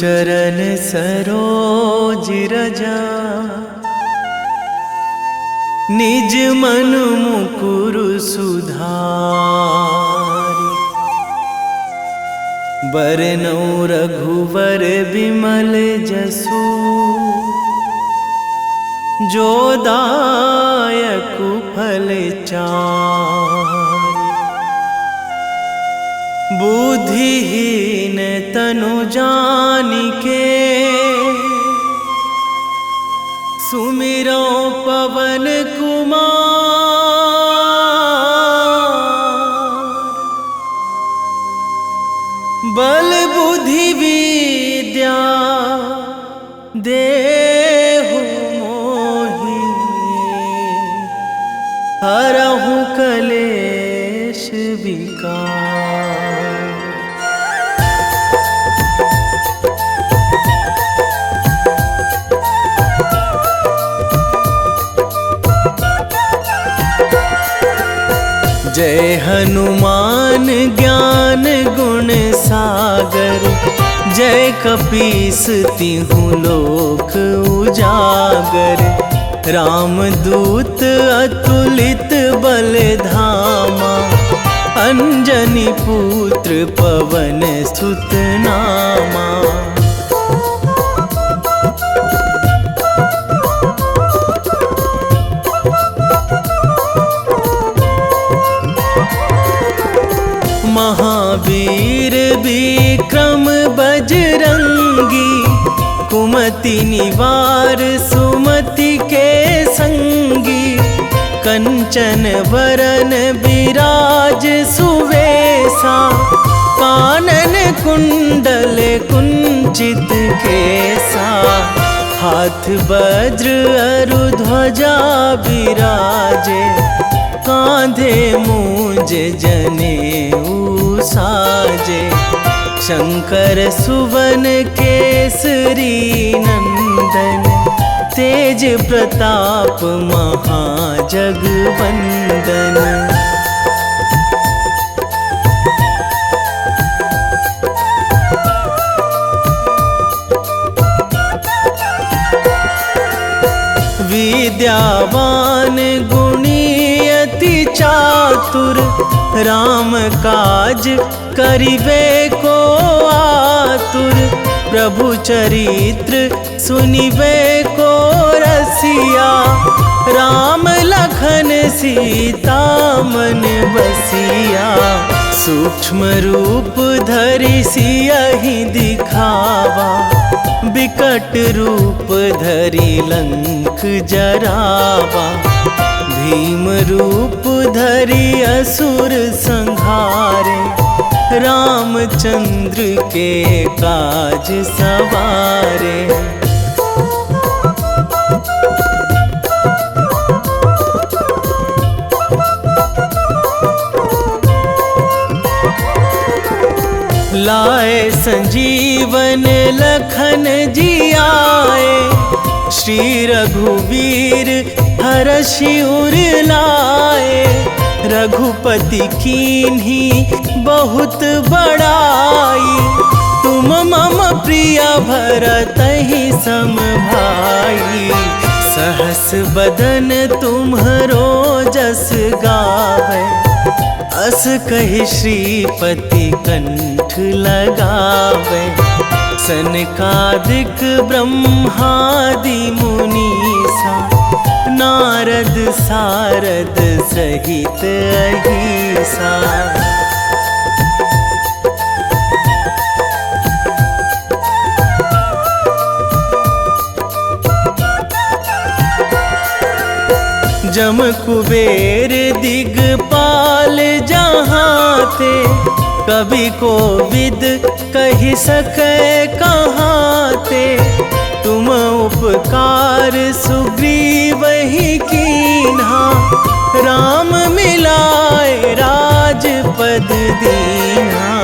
चरण सरोज रजा, निज मन मुकुर सुधारि। बरनौ रघुवर बिमल जसु, जो दायक फल चारि। बुद्धिहीन तनु जानिके, सुमिरो पवन कुमार। बल बुद्धि विद्या देहु मोहि, हरहु कलेश विकार। जय हनुमान ज्ञान गुण सागर, जय कपीस तिहु लोक उजागर। रामदूत अतुलित बल धामा, अंजनी पुत्र पवन सुत नामा। महावीर विक्रम बजरंगी, कुमति निवार सुमति के संगी। कंचन वरन विराज सुवेशा, कानन कुंडल कुंचित केसा। हाथ वज्र अरु ध्वजा बिराजे, कांधे मूंज जनेऊ साजे। शंकर सुवन केसरी नंदन, तेज प्रताप महाजगवंदन। विद्यावान गुणी अति चातुर, राम काज करिबे को आतुर। प्रभु चरित्र सुनिबे को रसिया, राम लखन सीता मन बसिया। सूक्ष्म रूप धरि सियहि दिखावा, बिकट रूप धरि लंक जरावा। भीम रूप धरि असुर संहारे, रामचंद्र के काज सवारे। लाए संजीवन लखन जियाए, श्री रघुवीर हरषि उर लाए। रघुपति कीन्ही बहुत बड़ाई, तुम मम प्रिय भरतहि सम भाई। सहस बदन तुम्हरो जस गावै, अस कहि श्रीपति कंठ लगावै। सनकादिक ब्रह्मादि मुनीसा, नारद सारद सहित अहिसा। जम कुबेर दिगपाल जहाँ थे, कवि कोविद कहि सकै कहाँ ते। तुम उपकार सुग्रीवहि कीन्हा, राम मिलाए राजपद दीन्हा।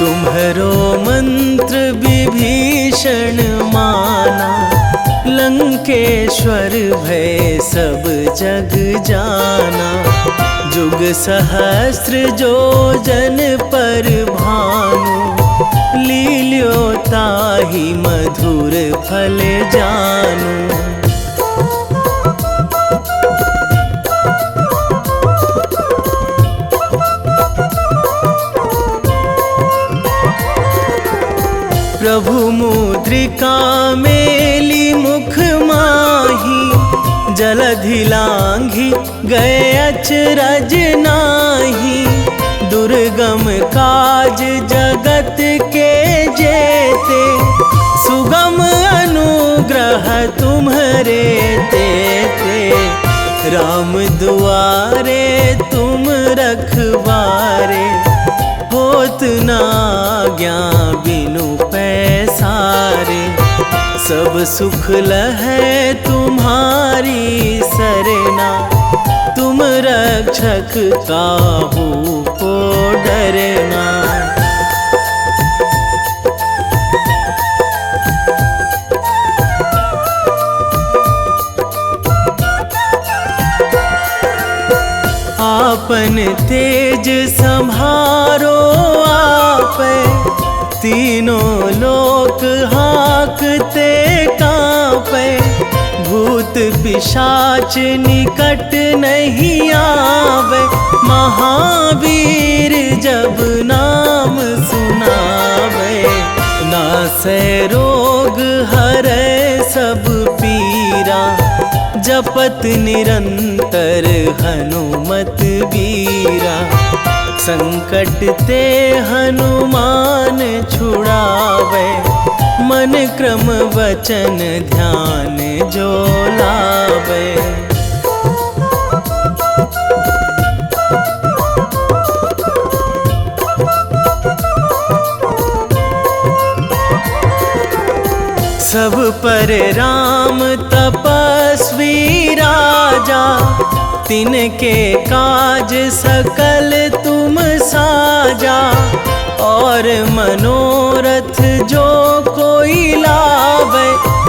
तुम्हरो मंत्र विभीषण माना, लंकेश्वर भय सब जग जाना। जुग सहस्र जो जन पर भानु, लील्यो ताहि मधुर फल जानू। प्रभु मुद्रिका मेली मुख माही, जलधि लांघी गए अचरज नाही। दुर्गम काज जगत के जेते, सुगम अनुग्रह तुम्हरे तेते। राम दुआरे तुम रखवारे, होत ना आज्ञा बिनु पैसारे। सब सुख लहै तुम्हारी सरना, तुम रक्षक काहू को डरना। आपन तेज संभारो आपे, तीनों लोक हाकते कांपे। भूत पिशाच निकट नहीं आवे, महावीर जब नाम सुनावे। नासै रोग हरै सब पीरा, जपत निरंतर हनुमत बीरा। संकट ते हनुमान छुड़ावे, मन क्रम वचन ध्यान जो लावे। सब पर राम तपस्वी राजा, तिनके काज सकल तुम साजा। और मनोरथ जो कोई लावे,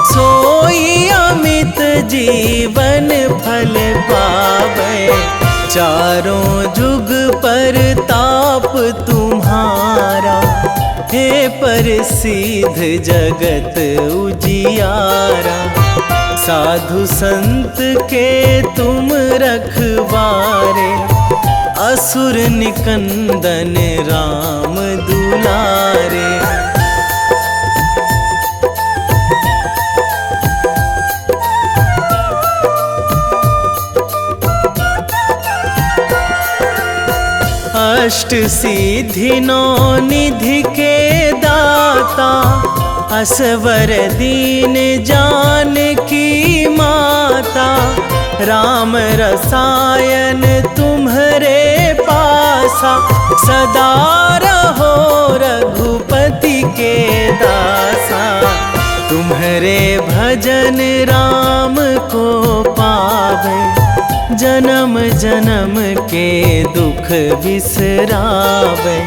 सोई अमित जीवन फल पावे। चारों जुग पर ताप तुम्हारा, हे प्रसिद्ध जगत उजियारा। साधु संत के तुम रखवारे, असुर निकंदन राम दुलारे। अष्ट सिद्धि नौ निधि के दाता, असवर दीन जानकी माता। राम रसायन तुम्हरे पासा, सदा रहो रघुपति के दासा। तुम्हरे भजन राम को पावे, जन्म जन्म के दुख बिसरावे।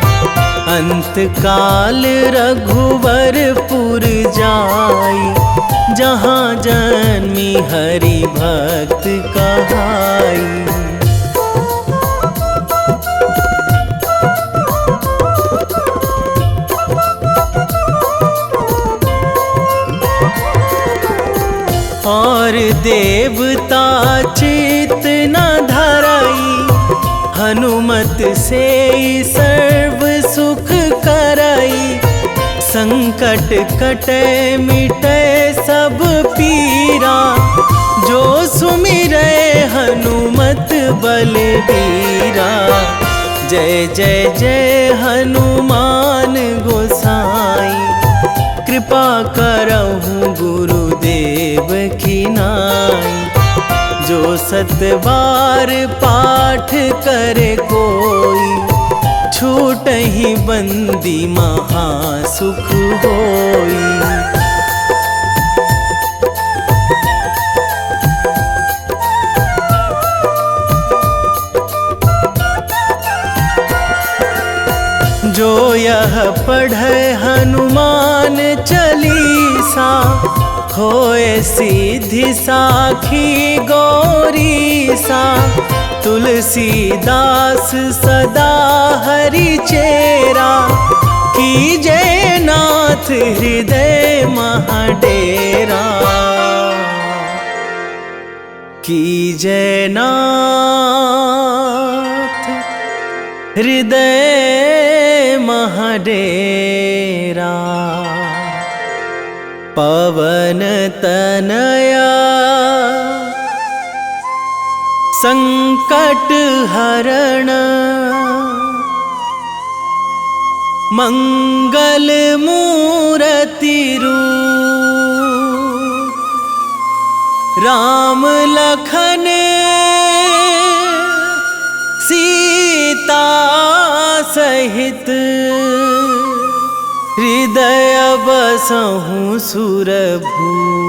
अंत काल रघुवरपुर जाई, जहाँ जन्मी हरि भक्त कहाई। और देवता चित न धराई, हनुमत से सर्व सुख कराई। संकट कटे मिटे सब पीरा, जो सुमिरै हनुमत बलबीरा। जय जय जय हनुमान गोसाई, कृपा करहु गुरुदेव की नाई। जो सतबार पाठ करे कोई, छूटहि बंदी महासुख होई। जो यह पढ़े हनुमान चालीसा, होए सीधी साखी गौरीसा। तुलसीदास सदा हरि चेरा, कीजे नाथ हृदय महाडेरा, कीजे नाथ हृदय महाडेरा। पवन तनया संकट हरण, मंगल मूर्ति रूप, राम लखन सीता सहित, हृदय बसहु सुरभूप।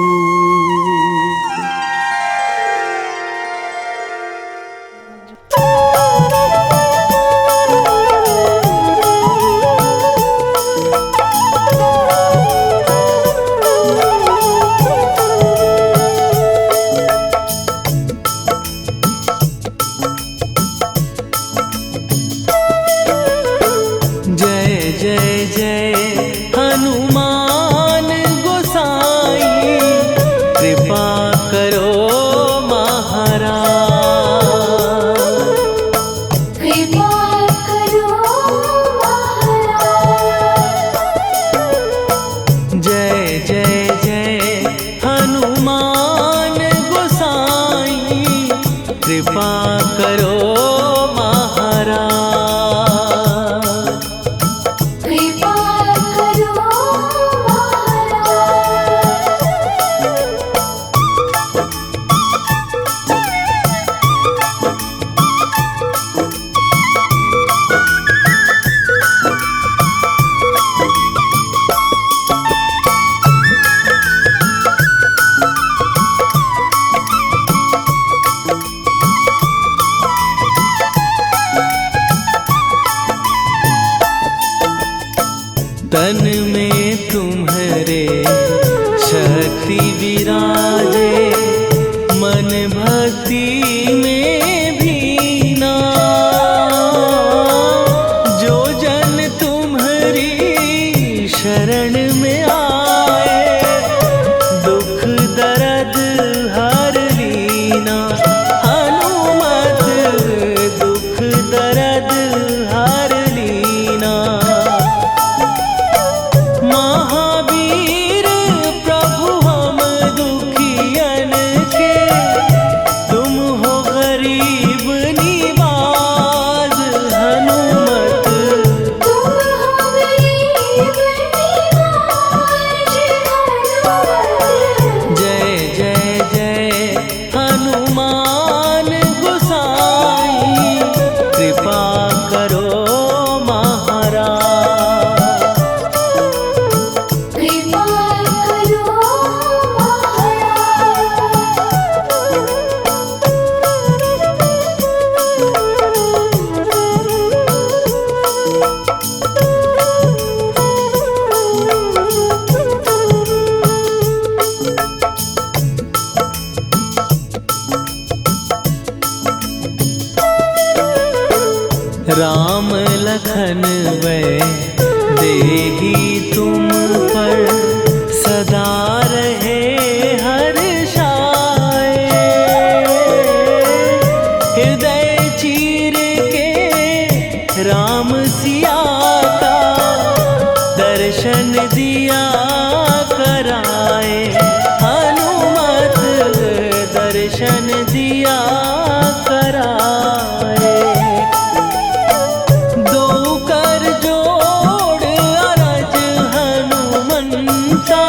जय जय जय हनुमान गोसाई, कृपा करो महाराज, कृपा करो महाराज। जय जय जय हनुमान गोसाई, कृपा करो महाराज, कृपा करो तन में तुम्हारे शक्ति विराजे, मन भक्ति में भीना, जो जन तुम्हारी शरण में आए, दुख दर्द हर लीना। हनुमत दुख दर्द हर लीना, महावीर प्रभु हम दुखियन के, तुम हो गरीब निवाज। हनुमत तुम हो गरीब निवाज। जय जय जय हनुमान गोसाई, कृपा करो महाराज, कृपा करो राम लखन वै देही तुम पर, सदा रहे हर्षाए। हृदय चीर के राम सिया का, दर्शन दिया कराए। हनुमत दर्शन दिया कराए। दो कर जोड़ अरज हनुमंता,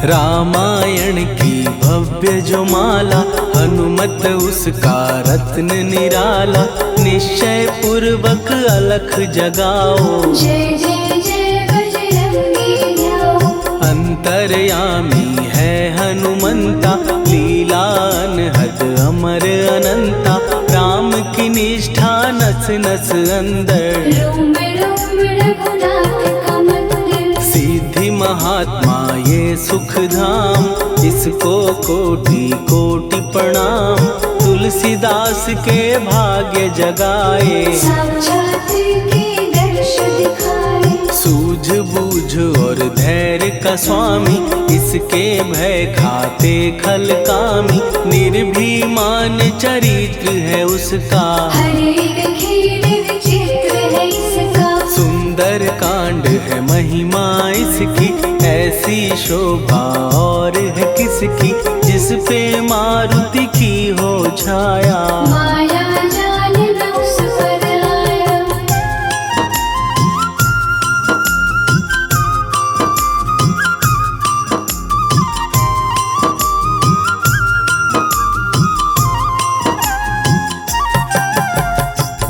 रामायण की भव्य जो माला, हनुमत उसका रत्न निराला। निश्चय पूर्वक अलख जगाओ, जय जय जय बजरंगी ध्याओ। अंतर्यामी है हनुमंता, लीला अनहद अमर अनंता। राम की निष्ठा नस नस अंदर, रोम रोम रघुनाथ का मंदिर। सिद्धि महात्मा ये सुख धाम, इसको कोटि कोटि प्रणाम। तुलसीदास के भाग्य जगाए, साक्षात के दर्श दिखाए। सूझबूझ और धैर्य का स्वामी, इसके भय खाते खल कामी। निर्भीमान चरित्र है उसका, हर एक खेल विचित्र है इसका। सुंदर कांड है महिमा इसकी। ऐसी शोभा और है किसकी, जिस पे मारुति की हो छाया। माया जाल न उस पर आया।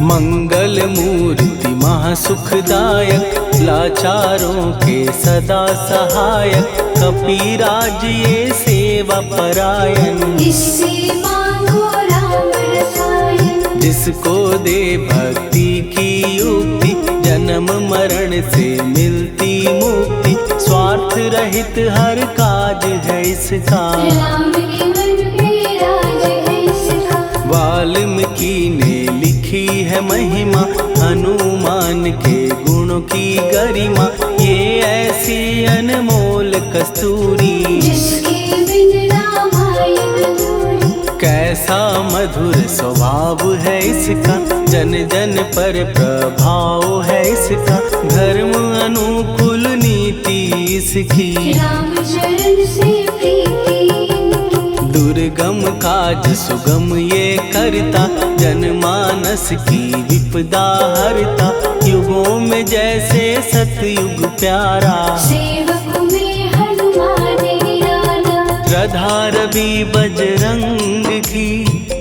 मंगल मूर्ति महासुखदायक, लाचारों के सदा सहायक। कपीराज ये सेवा परायण, इससे मांगो राम रसायन। जिसको दे भक्ति की युक्ति, जन्म मरण से मिलती मुक्ति। स्वार्थ रहित हर काज है इसका, राम के मन पे राज है इसका। वाल्मीकि ने लिखी है महिमा, हनुमान के गुणों की गरिमा। ये ऐसी अनमोल कस्तूरी, जिसके बिन रामायण अधूरी। कैसा मधुर स्वभाव है इसका, जन जन पर प्रभाव है इसका। धर्म अनुकूल नीति इसकी, राम चरण से प्रीति इनकी। दुर्गम काज सुगम ये करता, जनमानस की विपदा हरता। युगों में जैसे सतयुग प्यारा, सेवक में हनुमान निराला। श्रद्धा रवि बजरंग की,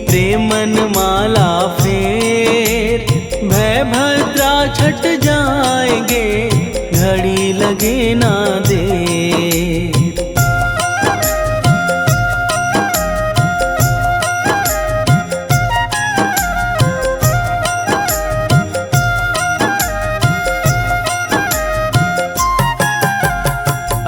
प्रेमन माला फेर। भय भद्रा छट जाएंगे, घड़ी लगे ना देर।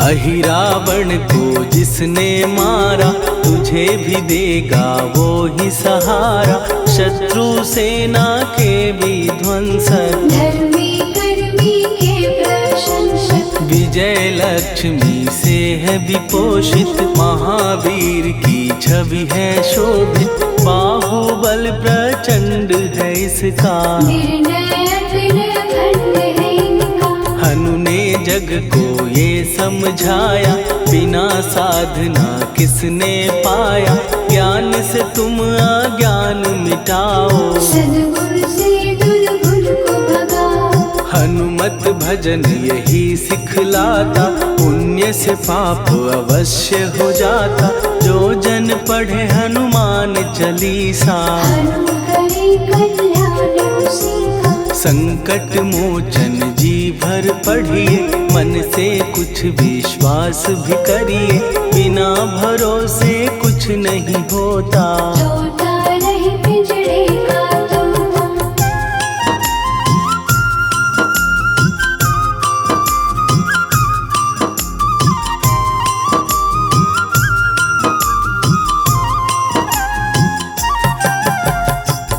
अहिरावण को जिसने मारा, तुझे भी देगा वो ही सहारा। शत्रु सेना के विध्वंसक, धर्मी कर्मी के प्रशंसक। विजय लक्ष्मी से है विपोषित। महावीर की छवि है शोभित, बाहुबल प्रचंड है इसका। निर्णय अखंड है इनका। हनु ने जग को ये समझाया, बिना साधना किसने पाया। ज्ञान से तुम अज्ञान मिटाओ, सद्गुण से दुर्गुण को भगाओ। हनुमत भजन यही सिखलाता, पुण्य से पाप अवश्य हो जाता। जो जन पढ़े हनुमान चालीसा, हनु करे कल्याण उसी का। संकट मोचन जी भर पढ़िए, मन से कुछ विश्वास भी करिए। बिना भरोसे कुछ नहीं होता, तोता रहे पिंजड़े का तोता।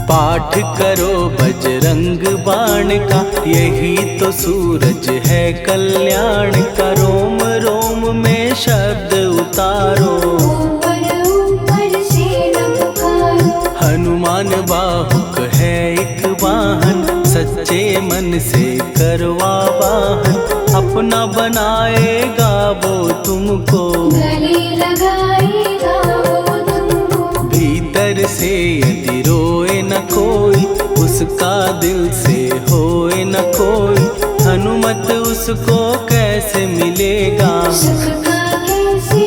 पाठ करो बजरंग बाण का, यही तो सूरज है कल्याण का। रोम रोम में शब्द उतारो, ऊपर ऊपर से न पुकारो। हनुमान बाहुक है एक वाहन, सच्चे मन से करवा वाहन। अपना बनाएगा वो तुमको, गले लगाएगा वो तुमको। भीतर से यदि रोए न कोई, उसका दिल से होए न कोई। हनुमत उसको कैसे मिलेगा, सुख का कैसे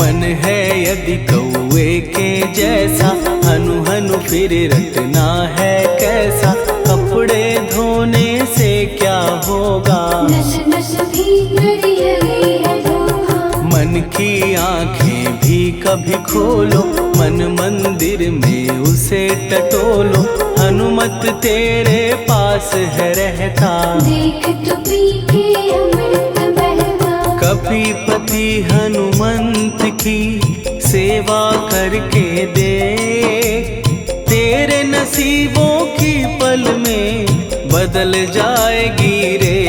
मन है यदि कौए के जैसा, हनु हनु फिर रटना है कैसा। कपड़े धोने से क्या होगा, नस नस भीतर यही है धोखा। मन की आंखें भी कभी खोलो, मन मंदिर में उसे टटोलो। हनुमत तेरे पास है रहता, देख तो पी के अमृत बहता। कपीपति हनुमंत की सेवा करके दे, तेरे नसीबों की पल में बदल जाएगी रे।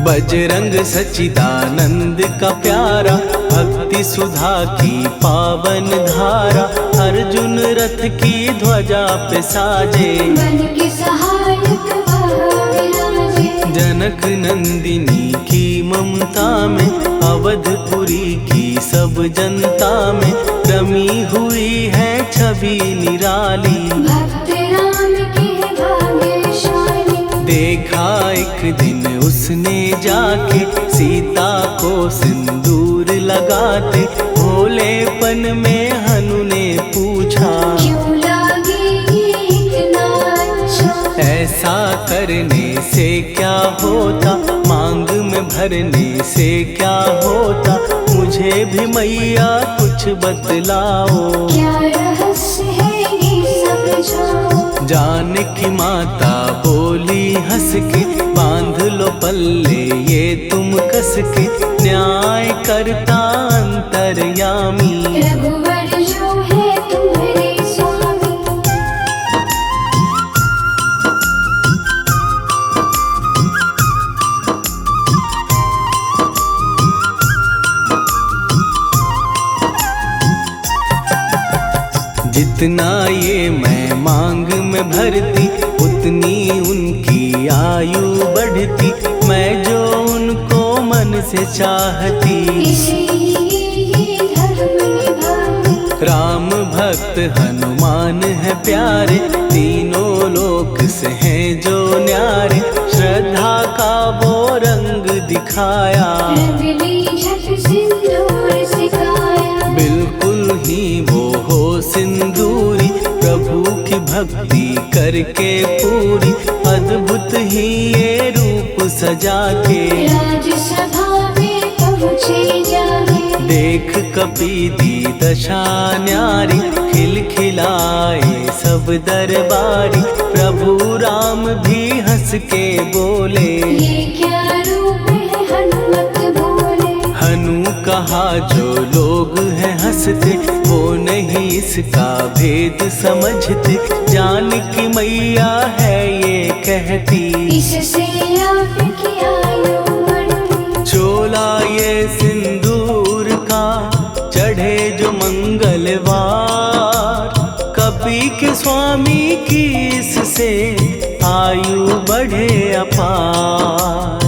बजरंग सच्चिदानंद का प्यारा, भक्ति सुधा की पावन धारा। अर्जुन रथ की ध्वजा पे साजे, बन के सहायक वहाँ विराजे। जनक नंदिनी की ममता में, अवधपुरी की सब जनता में रमी हुई है छवि निराली। भक्त राम के भाग्यशाली, देखा एक दिन उसने जाके सीता को सिंदूर लगाते। भोलेपन में हनु ने पूछा, क्यों लागे ये इतना अच्छा। ऐसा करने से क्या होता, मांग में भरने से क्या होता। मुझे भी मैया कुछ बतलाओ, क्या रहस्य है ये सब जाओ। जानकी माता बोली हंस के, बांध लो पल्ले ये तुम कस के। न्याय करता अंतर्यामी, रघुवर जो है तुम्हारे स्वामी। जितना ये मैं मांग में भरती, उतनी उनकी आयु बढ़ती। मैं जो उनको मन से चाहती, इसीलिए धर्म निभाती। राम भक्त हनुमान है प्यारे, तीनों लोक से हैं जो न्यारे। श्रद्धा का वो रंग दिखाया, रंग ली झट सिंदूर सिखाया। बिल्कुल ही वो हो सिंदूरी, प्रभु की भक्ति करके पूरी। अद्भुत ही ये रूप सजा के, राजसभा में पहुँचे जाके। देख कपीदी दशा न्यारी, खिलखिलाए सब दरबारी। प्रभु राम भी हंस के बोले, ये क्या रूप है हनुमत बोले। हनु कहा जो लोग हैं हंसते, वो नहीं इसका भेद समझते। जानकी मैया है ये कहती, इससे आपकी आयु बढ़ती। चोला ये सिंदूर का चढ़े जो मंगलवार। कपी के स्वामी की इससे आयु बढ़े अपार।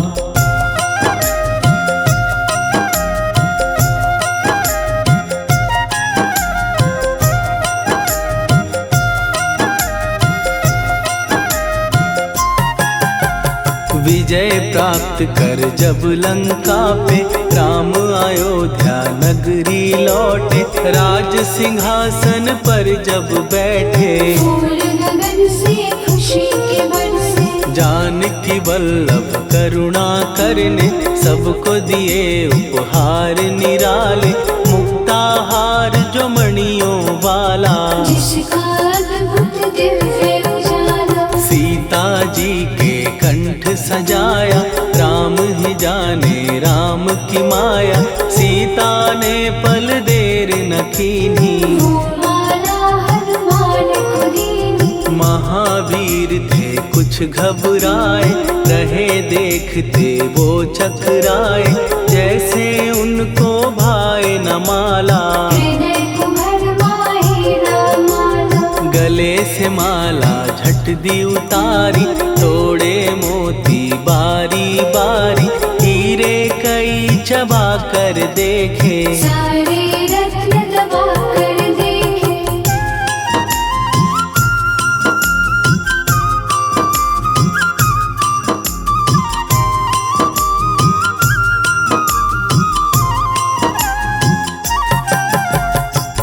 विजय प्राप्त कर जब लंका पे, राम अयोध्या नगरी लौटे। राज सिंहासन पर जब बैठे, फूल गगन से खुशी के बरसे। जानकी वल्लभ करुणा करने, सबको दिए उपहार निराले। मुक्ताहार जो मणियों वाला, जिसका अद्भुत दिव्य उजाला। सीता जी के कंठ सजाया। राम ही जाने राम की माया, सीता ने पल देर न कीन्ही। वो माला हनुमान को दीनी। महावीर थे कुछ घबराए, रहे देखते वो चकराए। जैसे उनको भाए न माला, हृदय को भरमाए रामाला। गले से माला झट दी उतारी। तोड़े मोती बारी बारी, हीरे कई चबा कर देखे। सारे रत्न दबा कर देखे।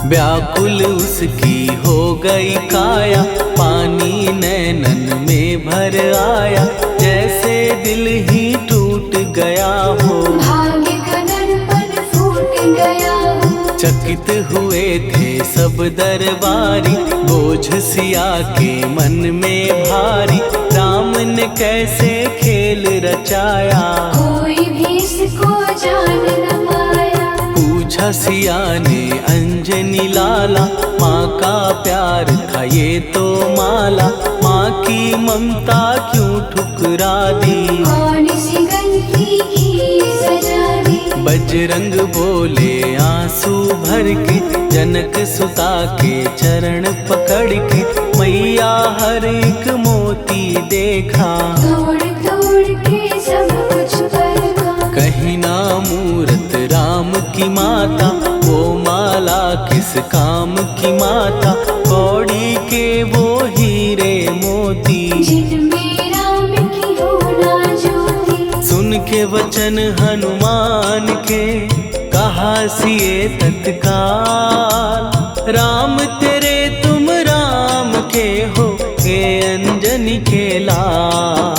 व्याकुल उसकी हो गई काया, पानी नैनन में भर आया, जैसे दिल ही टूट गया हो। भाग्य का दर्पण फूट गया हो। चकित हुए थे सब दरबारी, बोझ सिया के मन में भारी, राम ने कैसे खेल रचाया। कोई भी इसको जान न पाया। पूछा सिया ने अंजनी लाला, माँ का प्यार था ये तो माला, माँ की ममता क्यों ठुकरा दी। कौन सी गलती की सजा दी। बजरंग बोले आंसू भर के, जनक सुता के चरण पकड़ के, मैया हर एक मोती देखा। तोड़ तोड़ के सब कुछ परखा। कहीं ना मूरत राम की माता, वो माला किस काम की माता, कौड़ी के वो हीरे मोती, जिनमें राम की हो ना ज्योति। सुन के वचन हनुमान के, कहा सिए तत्काल, राम तेरे तुम राम के हो, के अंजनी के लाल।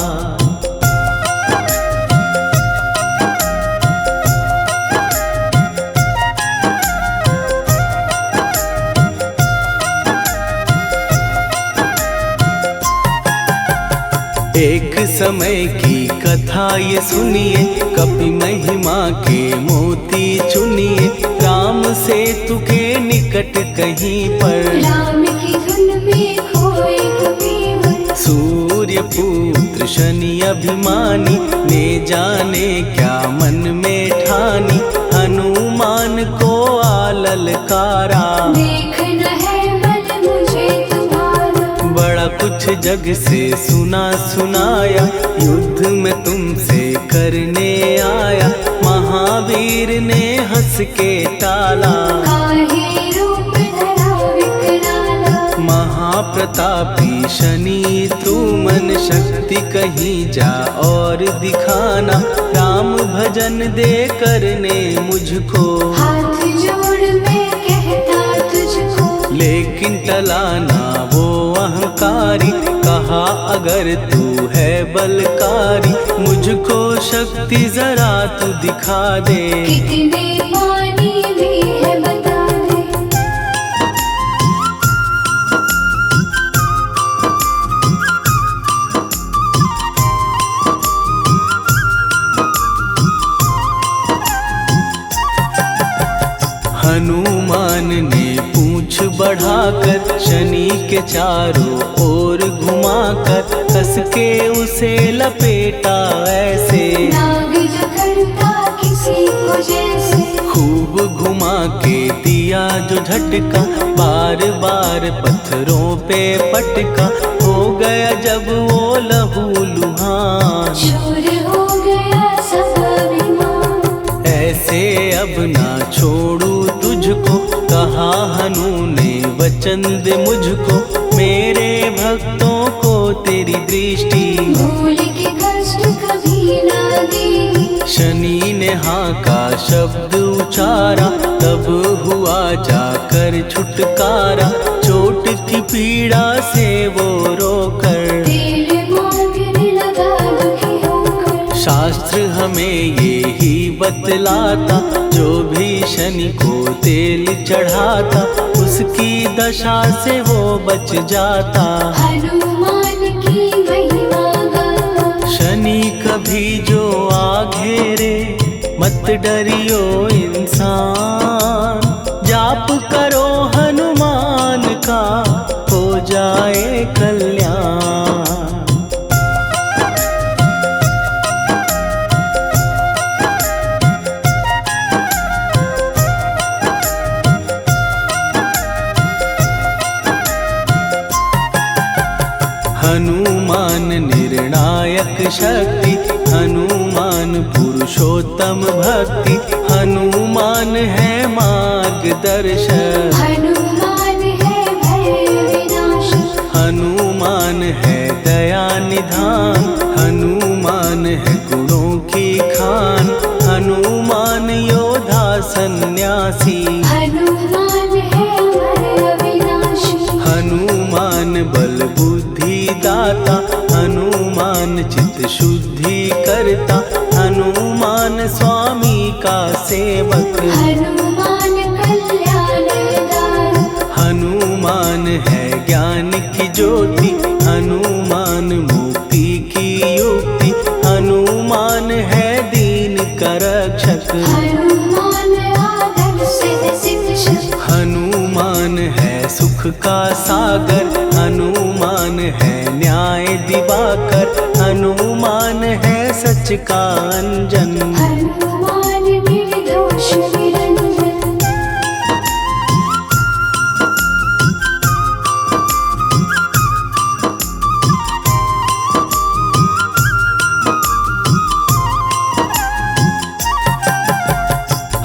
एक समय की कथा ये सुनिए, कपि महिमा के मोती चुनिए, राम सेतु के निकट कहीं पर, राम की धुन में खोए कबीर। सूर्य पुत्र शनि अभिमानी, ने जाने क्या मन में ठानी, हनुमान को आललकारा। देखना है बल मुझे तुम्हारा। बड़ा कुछ जग से सुना सुनाया, युद्ध में तुमसे करने आया, महावीर ने हंस के टाला। काहे रूप धरा विकराला। महाप्रतापी शनि तू मन शक्ति कहीं जा और दिखाना, राम भजन दे करने मुझको। हाथ जोड़ मैं कहता तुझको। लेकिन टला ना वो अहंकारी, कहा अगर तू है बलकारी, मुझको शक्ति जरा तू दिखा दे। कितने पानी भी है बता दे। हनुमान ने पूंछ बढ़ाकर, शनि के चारों ओर घुमाकर, कस के उसे लपेटा ऐसे। नाग जो करता किसी को जैसे। खूब घुमा के दिया जो झटका, बार बार पत्थरों पे पटका, हो गया जब वो लहू लुहान। चूर हो गया सब अभिमान। ऐसे अब ना छोड़ू तुझको, कहा हनु ने वचन दे मुझको, मेरे भक्तों को तेरी दृष्टि। भूल के कष्ट कभी ना दी। शनि ने हाँ का शब्द उचारा, तब हुआ जाकर छुटकारा, चोट की पीड़ा से वो रोकर, तेल मांगने लगा दुखी होकर। शास्त्र हमें ये ही बतलाता, जो भी शनि को तेल चढ़ाता, उसकी दशा से वो बच जाता। हनुमान की महिमा गाता। शनि कभी जो आ घेरे, मत डरियो इंसान, जाप करो हनुमान का, हो जाए कल्याण। हनुमान निर्णायक शक्ति, हनुमान पुरुषोत्तम भक्ति, हनुमान है मार्गदर्शक, हनुमान है भय विनाशक, हनुमान है दया निधान, हनुमान है गुणों की खान, हनुमान योद्धा सन्यासी, हनुमान है भय विनाशी, हनुमान बल बुद्धि दाता, हनुमान चित्त शुद्धि करता, हनुमान स्वामी का सेवक, हनुमान कल्याणदायक, हनुमान है ज्ञान की ज्योति, हनुमान मुक्ति की युक्ति, हनुमान है दीन का रक्षक, हनुमान आदर्श शिक्षक, हनुमान है सुख का सागर, हनुमान है न्याय दिवाकर, हनुमान है सच का अंजन, हनुमान निर्दोष निरंजन,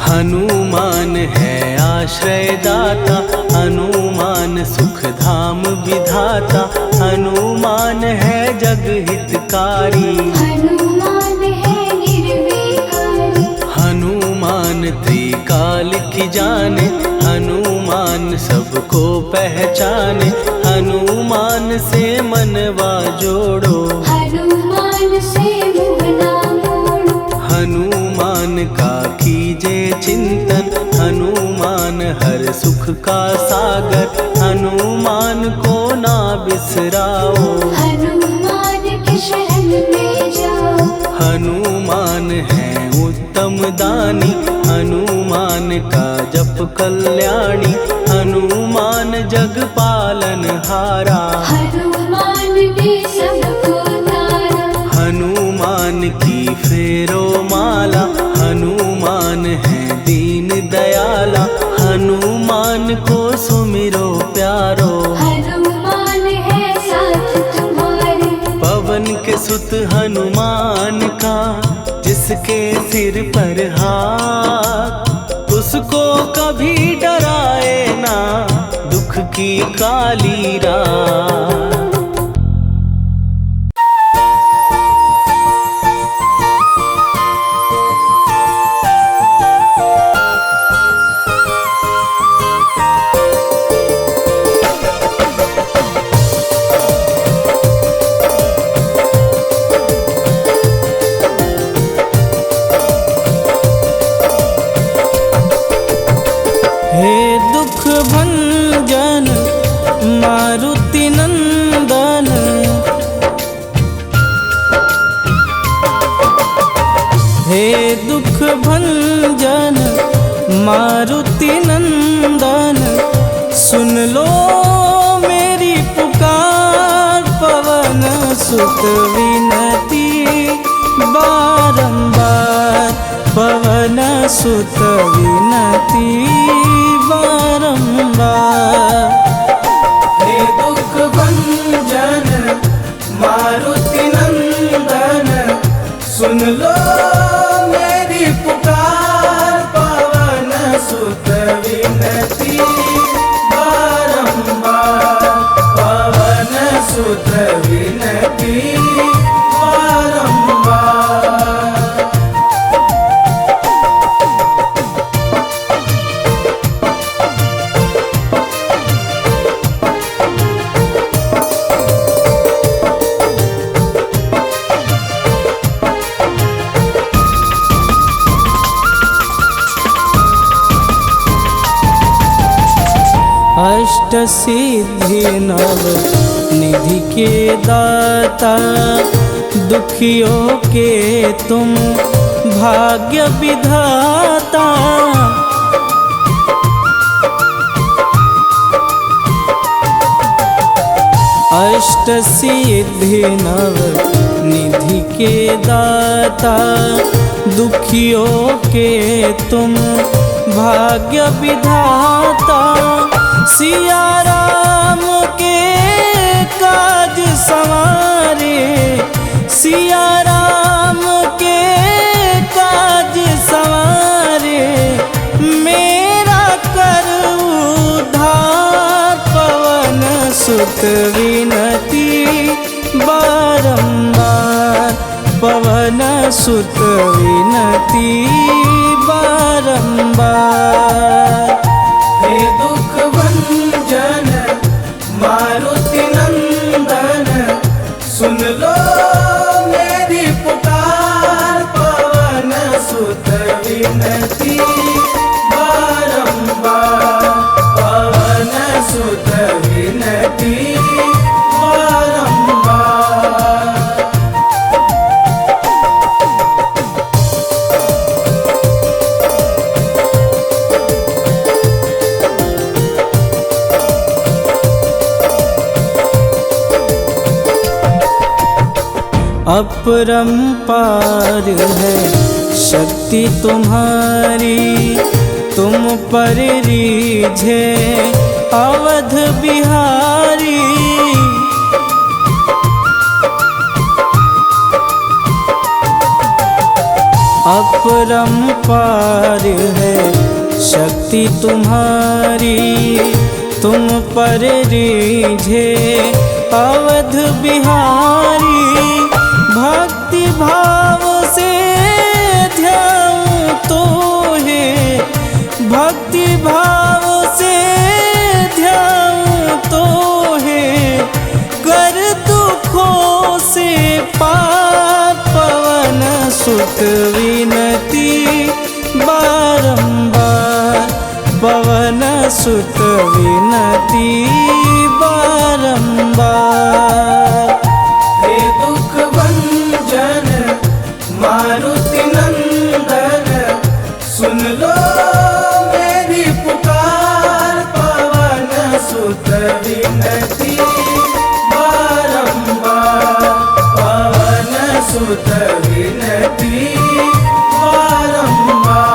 हनुमान है आश्रय दाता, हनुमान सुख धाम विधाता, हनुमान है जग हितकारी, हनुमान है निर्विकारी, हनुमान त्रिकाल की जाने, हनुमान सबको पहचाने, हनुमान से मनवा जोड़ो, हनुमान से मुँह ना मोड़ो, हनुमान का कीजे चिंतन, हनुमान हर सुख का सागर, हनुमान को ना बिसराओ, हनुमान के शरण में जाओ, हनुमान है उत्तम दानी, हनुमान का जप कल्याणी, हनुमान जग पालन हारा, हनुमान ने सबको तारा, हनुमान की फेरो माला, हनुमान है दीन दयाला, हनुमान को सुमिरो प्यारो, हनुमान है साथ तुम्हारे, पवन के सुत हनुमान का, जिसके सिर पर हाथ, उसको कभी डराए ना दुख की काली रात। हे दुख भंजन मारुति नंदन, हे दुख भंजन मारुति नंदन, सुन लो मेरी पुकार, पवन सुत विनती बारंबार, पवन सुत विनती बारंबार। हे दुख भंजन मारुति नंदन, सुन लो मेरी पुकार, पवन सुत विनती बारंबार, पवन सुत विनती बारंबार। अष्ट सिद्धि नव निधि के दाता, दुखियों के तुम भाग्य विधाता। अष्ट सिद्धि नव निधि के दाता, दुखियों के तुम भाग्य विधाता। सिया राम के काज संवारे, सिया राम के काज संवारे, सुत विनती बारंबार, पवन सुत विनती बारंबार। हे दुख भंजन मारुति नंदन, सुन लो मेरी पुकार, पवन सुत विनती बारंबार, पवन सुत विनती बारंबार। अपरंपार है शक्ति तुम्हारी, तुम पर रीझे अवध बिहारी। अपरंपार है शक्ति तुम्हारी, तुम पर रीझे अवध बिहारी। भक्ति भाव से ध्याऊं तो है, भक्ति भाव से ध्याऊं तो है, कर दुखों से पार, पवन सुत विनती बारंबार, पवन सुत विनती बारंबार। हे दुख भंजन मारुति नंदन, सुन लो मेरी पुकार, पवन सुत विनती बारंबार, पवन सुत विनती बारंबार।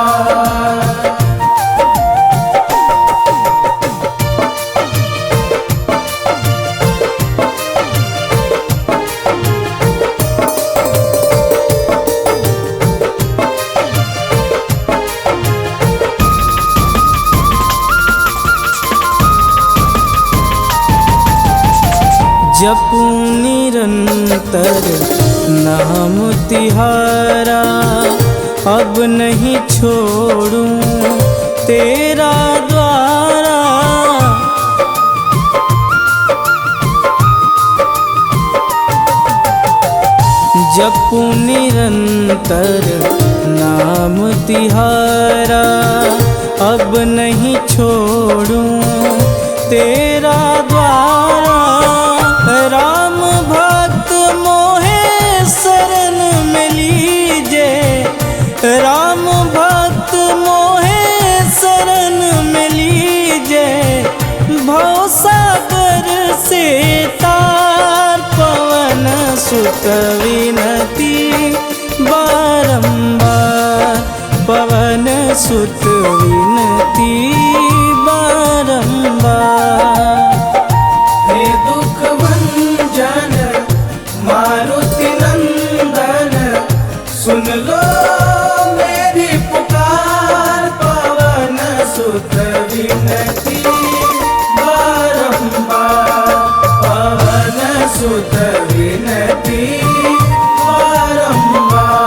जपूं निरंतर नाम तिहारा, अब नहीं छोड़ूं तेरा द्वारा। जपूं निरंतर नाम तिहारा, अब नहीं छोड़ूं तेरा द्वारा। राम भक्त मोहे शरण में लीजे, राम भक्त मोहे शरण में लीजे, भवसागर से तार, पवन सुत विनती बारंबार, पवन सुत विनती बारंबार। हे दुख भंजन मारुति नंदन, सुन लो मेरी पुकार, पवन सुत विनती बारंबार, पवन सुत विनती बारंबार।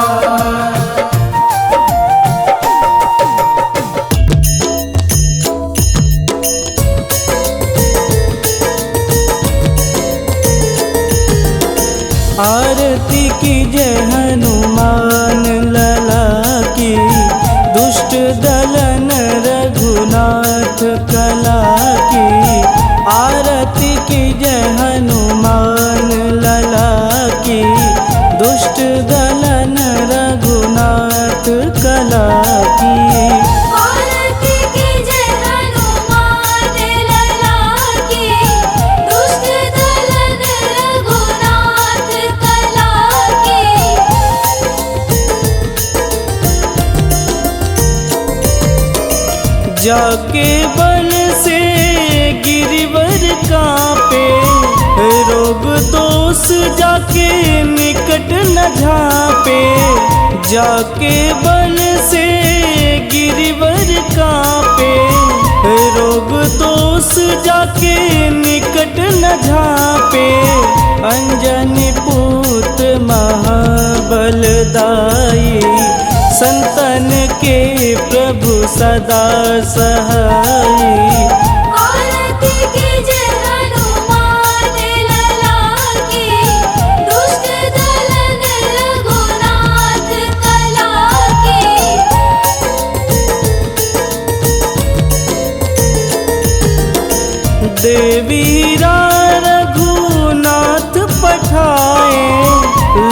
आरती की जय हनुमान लला की, दुष्ट दलन रघुनाथ कला की। आरती की जय हनुमान लला की, दुष्ट दलन रघुनाथ कला की। आरती की जय हनुमान लला की, दुष्ट दलन रघुनाथ कला की। जाके बल से गिरिवर कांपे, रोग दोष जाके निकट न झांपे। जाके बल से गिरिवर कांपे, रोग दोष जाके निकट न झाँपे। अंजनी पुत्र महाबलदाई, संतन के प्रभु सदा सहाई। आरती कीजे हनुमान लला की, दुष्ट दलन रघुनाथ कला की। देवीरा रघुनाथ पठाए,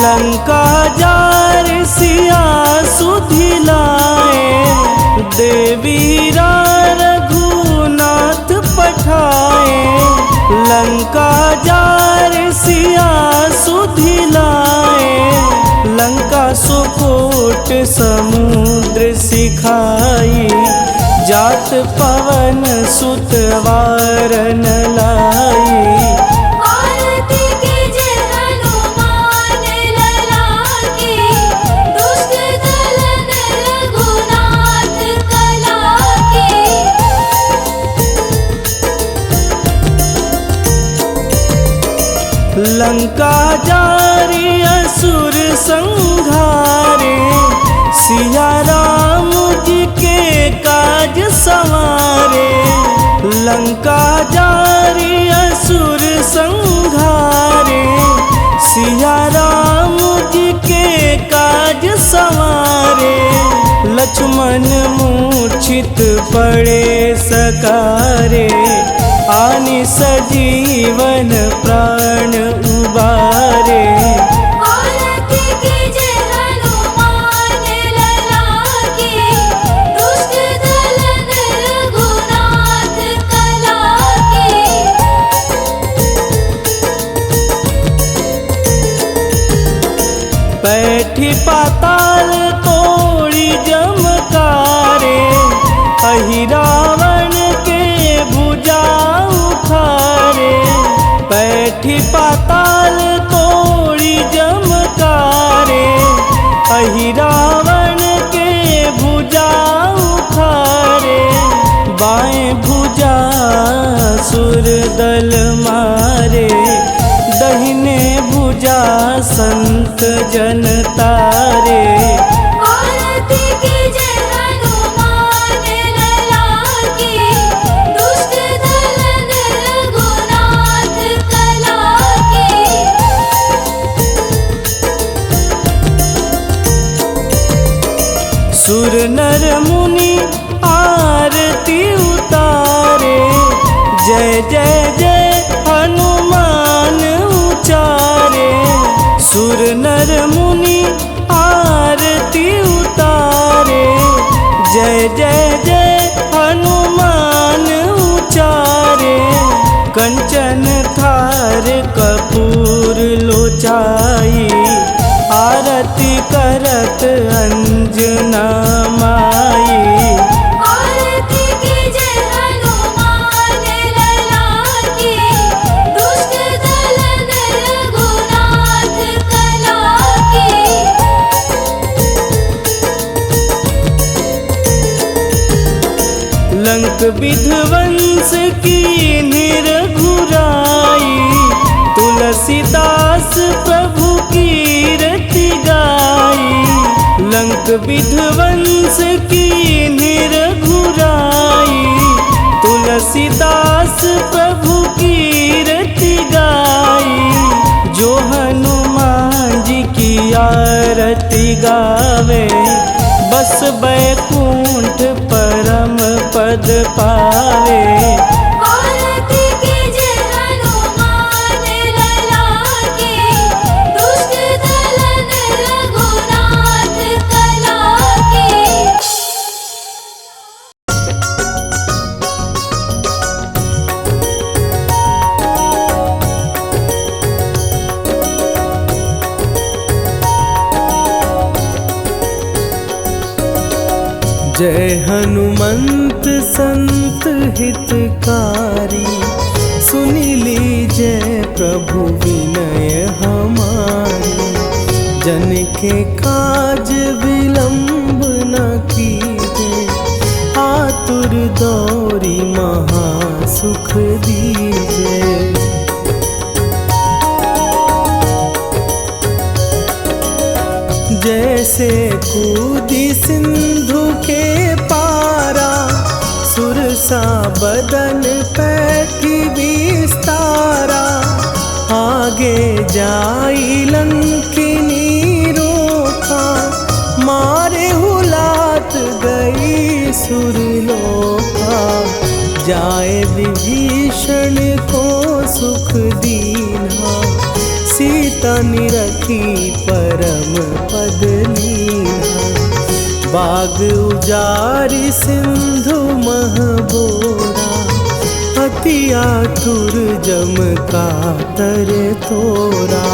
लंका जार सिया सुधिलाए। देवीरा रघुनाथ पठाए, लंका जार सिया सुधिलाए। लंका सुकोट समुद्र सिखाई, जात पवन सुत वारन लाई। आरती कीजे हनुमान लला की, दुष्ट दलन रघुनाथ कला की। लंका जारी असुर संघारे, सिया राम जी के काज संवारे। लंका जारी असुर संघारे, सिया राम जी के काज संवारे। लक्ष्मण मूर्छित पड़े सकारे, आनि सजीवन प्राण उबारे। आरती कीजे हनुमान लला की, दुष्ट दलन रघुनाथ कला की। बैठी पाताल तोड़ी जमकारे, अहि रावण के भुजा उखारे। बैठी पाताल तोड़ी जमकारे, अहि रावण के भुजा उखारे। बाएं भुजा सुर दल मारे, दहिने भुजा संत जन तारे। आरती कीजे हनुमान लला की, दुष्ट दलन रघुनाथ कला की। सुर नर मुनि आरती उतारे, जय जय जय हनुमान उचारे। सुर नर मुनि आरती उतारे, जय जय जय हनुमान उचारे। कंचन थार कपूर लोचाई, आरती करत अंजना माई। आरती कीजे हनुमान लला की, दुष्ट दलन रघुनाथ कला की। लंक विध्वंस की निरघुराई, तुलसीदास प्रभु कीरति गाई। लंक विध्वंस की निरघुराई, तुलसीदास प्रभु कीरति गाई। जो हनुमान जी की आरती गावे, बस बैकुंठ परम पद पावे। आरती कीजे हनुमान लला की, दुष्ट दलन रघुनाथ कला की। जय हनुमंत संत हितकारी, सुनी लीजय प्रभु विनय हमारी। जन के काज विलंब न कीजे, आतुर दौरी महासुख दीजे। जैसे कूदी सिंधु के पारा, सुरसा बदन पैठी विस्तारा, आगे जाई लंकिनी रोका, मारे हुलात गई सुरलोका, जाए विभीषण को सुख दीना, सीता निरखी परम पद लीना, बाग उजारि सिंधु महबोरा, अति आतुर जम कातर तोरा।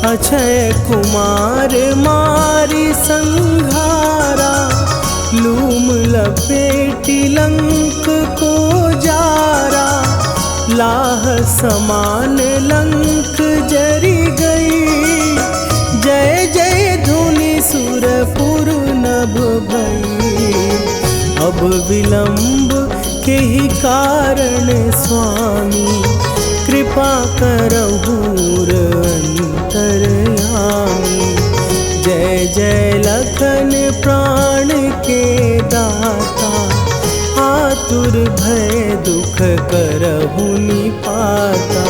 अक्षय कुमार मारी संघारा, लूम लपेटी लंक को जारा, लाह समान लंक जरी गई, जय जय धुनि सुरपुर नभ भई, अब विलंब के ही कारण स्वामी, कृपा करहु अंतरयामी, जय जय लखन प्राण के दाता, आतुर भय दुख करहु निपाता।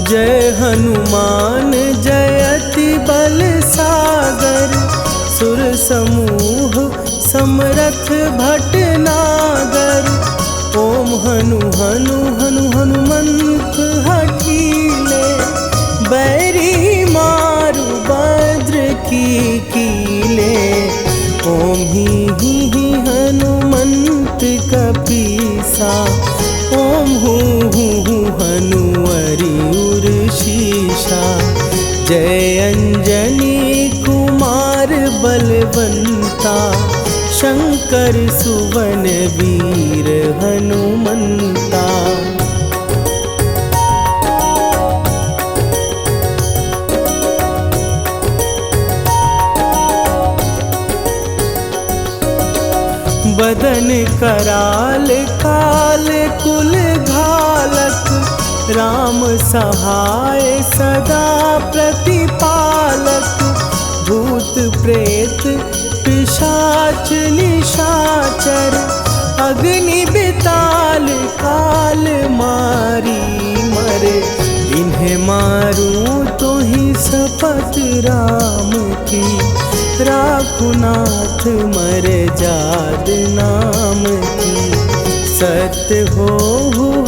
जय हनुमान जयति बल सागर, सुर समूह समरथ भटनागर, ओम हनु हनु हनु हनुमंत हठीले, बैरी मारु भद्र की कीले, ओम ही हनुमंत कपीसा, ओम हूँ हनुवरि उर शीशा, जय अंजनी कुमार बलवंता, शंकर सुवन वीर हनुमंता। बदन कराल काल कुल घालक, राम सहाय सदा प्रतिपालक, भूत प्रेत पिशाच निशाचर, अग्नि बिताल काल मारी मरे, इन्हें मारूं तो ही शपथ राम की, राखुनाथ मर जाद नाम की, सत्य हो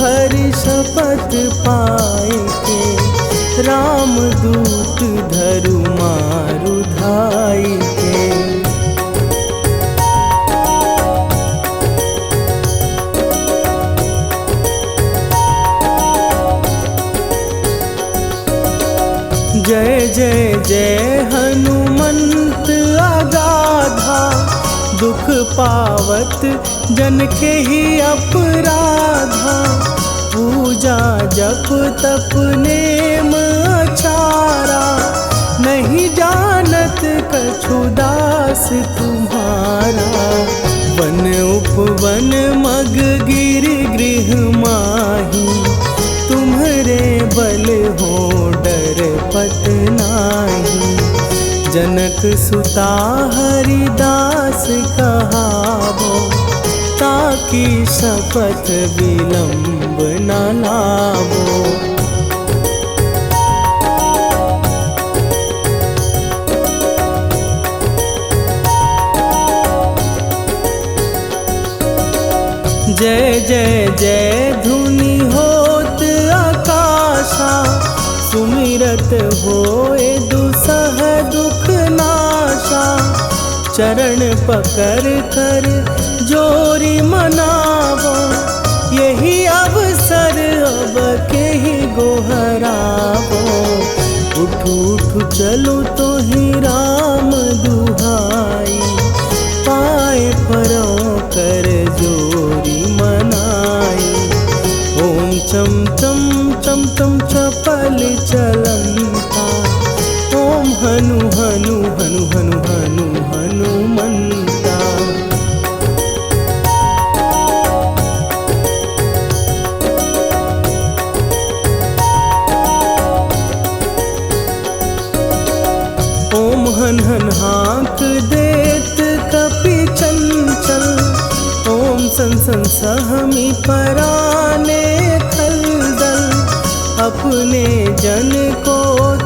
हरि शपथ पाए के, राम दूत धरु मारु धाई के। जय जय जय हनुमंत अगाधा, दुख पावत जन के ही अपराधा, पूजा जप तप नेम अचारा, नहीं जानत कछु दास तुम्हारा, वन उपवन मग गिर गृह माही, तुम्हरे बल हो डर पत नाही, जनक सुता हरिदास कहावो, ताकि शपथ विलंब न लावो। जय जय जय धुनि होत आकाशा, सुमिरत होए दुसह दुख नाशा, चरण पकड़ कर जोरी मनावो, यही अवसर अब के ही गोहरावो, उठ उठ चलो तो ही राम दुहाई, पाए परों कर जोरी मनाई, ओम चम चम चम हल चलंता। ओम हनु हनु हनु हनु हनु हनुमंता। ओम हन हन हाँक देत कपि चंचल। ओम सन सन सहमी पराने खलदल। अपने जन को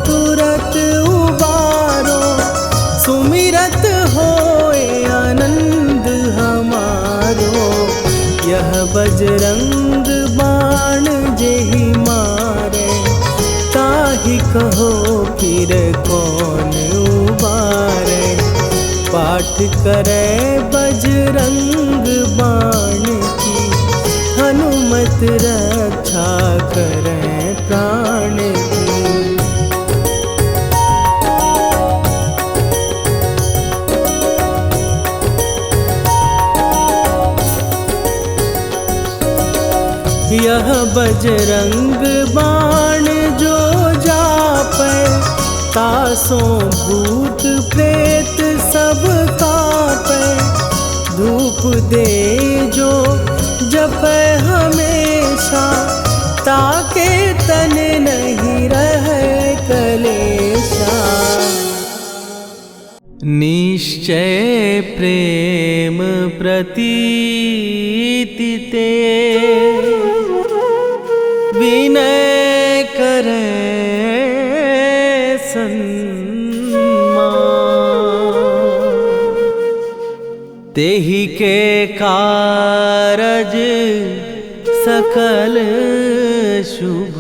तुरत उबारो। सुमिरत होए आनंद हमारो। यह बजरंग बाण जेहि मारे। ताहि कहो फिर कौन उबारे। पाठ करे बजरंग बाण की। हनुमत रक्षा करे प्राण की। यह बजरंग बाण जो जापै। तासों भूत प्रेत सब कापै। धूप दे जो जपै हमेशा। ताके तन नहीं रहे कलेशा। निश्चय प्रेम प्रतीति ते। विनय करे तेहि के कारज सकल शुभ।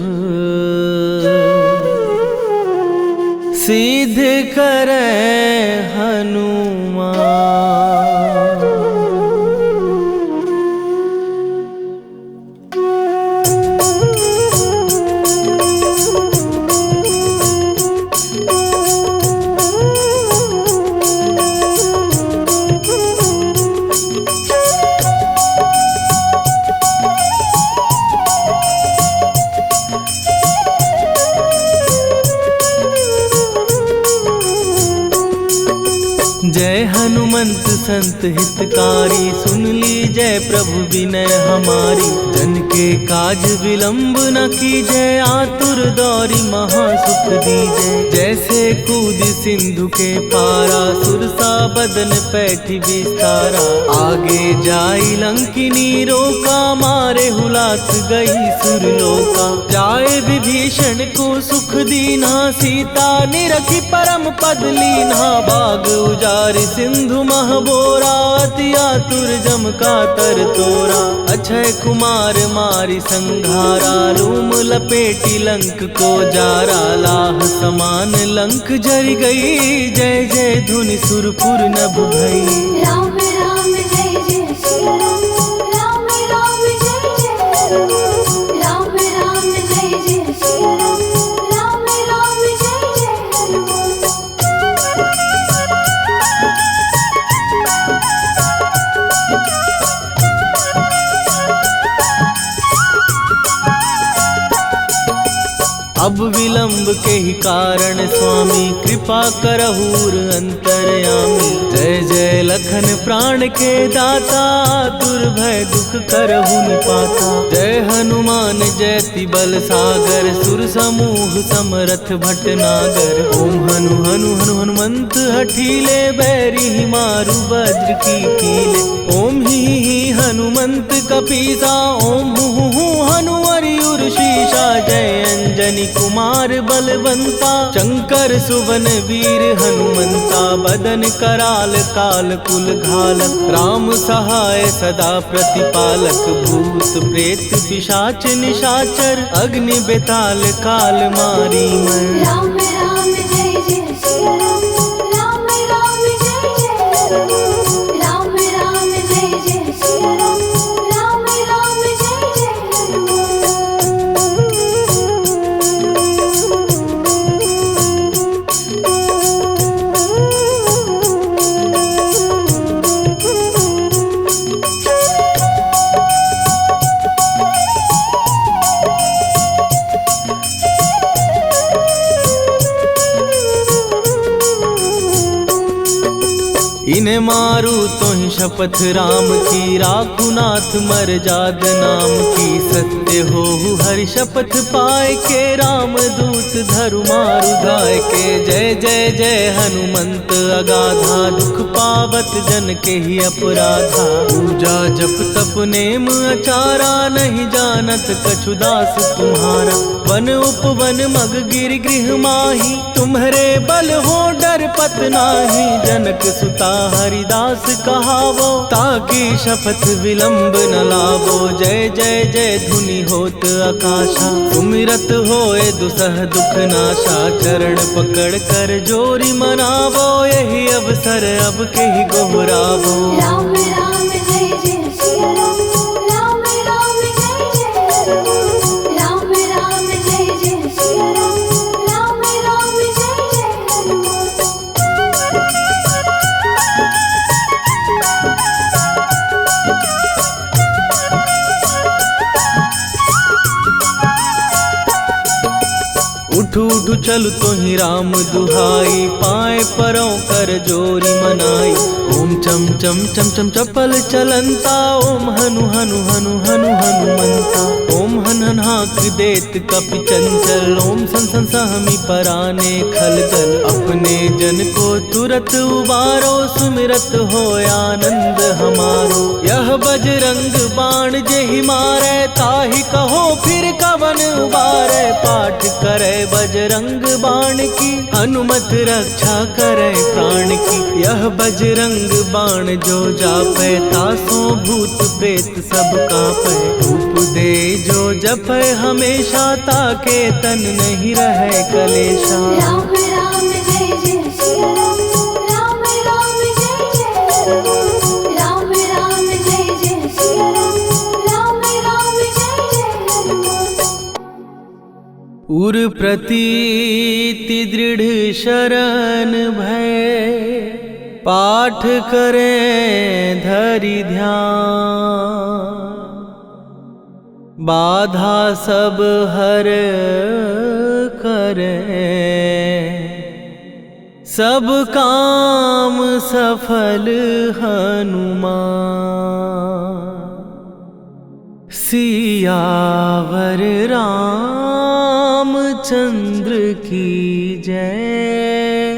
सिद्ध करे हनुमान। जय हनुमंत संत हितकारी। सुन ली जय प्रभु विनय हमारी। जन के काज विलंब न कीजय। आतुर दौरी महासुख दीजय। जैसे कूद सिंधु के पारा। सुरसा बदन पैठी विस्तारा। आगे जाई लंकिनी रोका। मारे हुलास गई सुरलोका। जाए विभीषण को सुख दीना। सीता निरखी परम पद लीना। बाग उजारि सिंधु महबोरा। अति आतुर जम का तर तोरा। अक्षय कुमार मारि संघारा। रूम लपेटी लंक को जारा। लाह समान लंक जरि गई। जय जय धुनि सुरपुर नभ भई। राम राम जय जय श्री राम। राम राम जय जय राम। राम राम जय जय श्री राम। राम राम जय जय हनुमान। अब विलंब के ही कारण स्वामी। कृपा करहूर अंतरयामी। जय जय लखन प्राण के दाता। दुर्भय दुख करहु निपाता। जय हनुमान जयति बल सागर। सुर समूह समरथ भटनागर। ओम हनु हनु हनु हनुमंत हठीले। बैरी मारु वज्र की कीले। ओम ही हनुमंत कपीसा। ओम हु हनुमरियुर शीशा। जय अंजनी कुमार बलवंता। शंकर सुवन वीर हनुमंता। बदन कराल काल कुल घालक। राम सहाय सदा प्रतिपालक। भूत प्रेत पिशाच निशाचर। अग्नि बेताल काल मारी मैं। राम राम जय जय श्री राम। राम राम जय जय राम। राम राम जय जय श्री राम। राम राम जय जय हनुमान। इन्हें मारू तो ही शपथ राम की, राखू नाथ मर जाद नाम की। सत्य हो हरि शपथ पाए के, राम दूत धरु मारु धाय के। जय जय जय हनुमंत अगाधा, दुख पावत जन के ही अपराधा। पूजा जप तप नेम अचारा, नहीं जानत कछु दास तुम्हारा। वन उपवन मग गिर गृह माही, तुम्हारे बल हो डर पत नाही। जनक सुता हरिदास कहावो, ताकि शपथ विलंब न लावो। जय जय जय धुनि होत आकाशा, सुमिरत होए दुसह दुख नाशा। चरण पकड़ कर जोरी मनावो, यही अवसर अब के ही गोहरावो। राम राम जय जय सिया राम, राम राम जय जय हनुमान। राम राम जय जय सिया राम, राम राम जय जय हनुमान। उठू उठू चल तो ही राम दुहाई, पाए परों कर जोरी मनाई। ओम चम चम चम चम चपल चलंता, ओम हनु हनु हनु हनु हनुमंता। ओम हन हन हाक देत कपि चंचल, ओम सन सन सहमी पराने खलदल। अपने जन को तुरत उबारो, सुमिरत हो आनंद हमारो। यह बजरंग बाण जेहि मारे, ताहि कहो फिर कवन उबारे। पाठ करे बजरंग बाण की, हनुमत रक्षा करे प्राण की। यह बजरंग बाण जो जापै, तासों भूत प्रेत सब कापै। धूप दे जो जपै हमेशा, ताके तन नहीं रहे कलेशा। राम राम जय जय सिया राम, राम राम जय जय हनुमान। राम राम जय जय सिया राम, राम राम जय जय हनुमान। उर प्रतीति दृढ़ शरण भय, पाठ करें धरि ध्यान। बाधा सब हर करें, सब काम सफल हनुमान। सियावर रामचंद्र की जय।